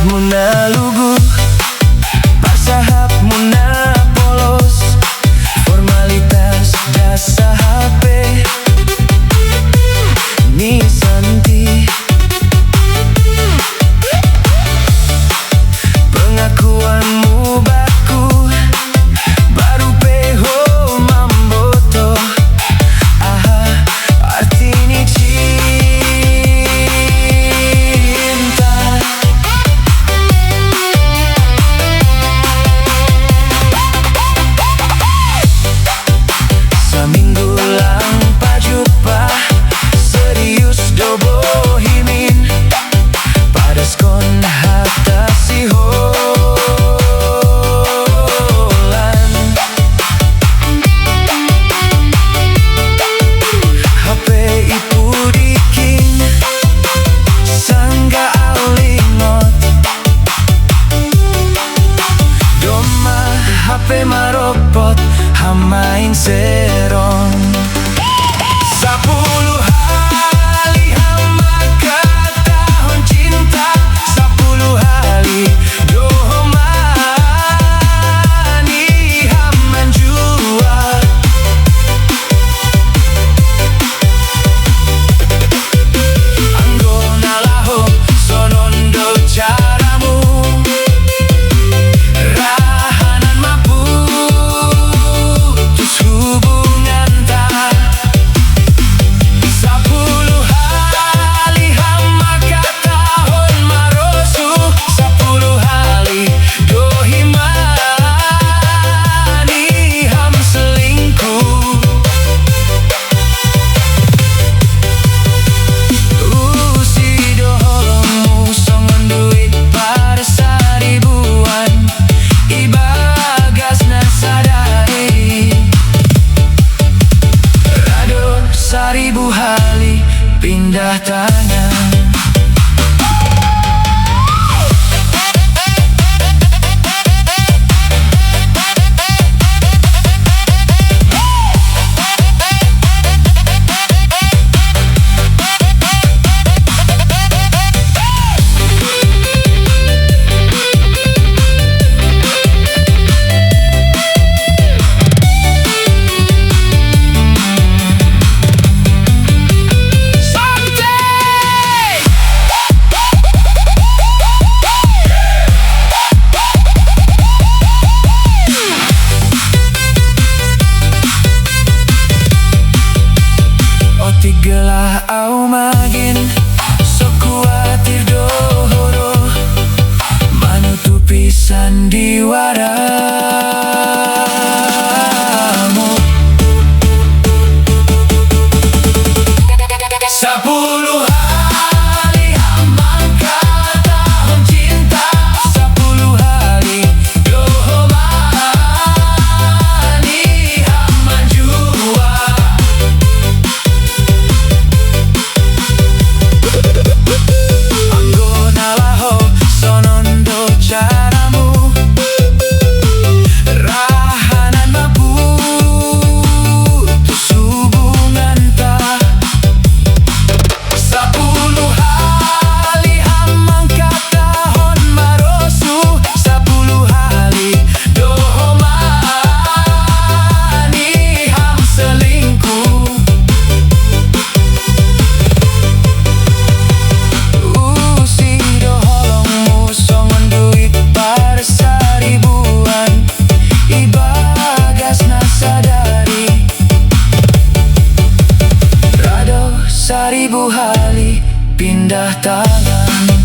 muna lugu, parsahap muna polos, formalitas jasa HP ni santi. Pengakuanmu baku, baru peho mamboto. Aha, arti ni cinta. Seminggu lang pajumpa, serius do bohimin, padas kon hatta siholan. HP ipu dikin, sangga alingot, doma HP maropot, hamain serong. 10 hari hama tahun cinta, 10 hari dohomani haman jua. Anggona laho sonondo caramu, rahanan maputus hubungan tak. 10 hari hama tahun marosu, 10 hari dohimani ham selingkuh. Si doholongmu songon duit pada saribuan, ibagas nasadari. Rado 1000 hari pindah tangan. Tigalah au magin, sok kuatir dohoro, manutupi sandiwaramu. 10 hari hamangka tahun cinta, 10 hari dohomani haman jua. Anggona laho sonondo caramu, rahanan maputus hubungan tak. 10 hari hamangka tahun marosu, 10 hari dohomani ham selingkuh. Si doholongmu songon duit pada saribuan, ibagas nasadari. Rado 1000 hari pindah tangan.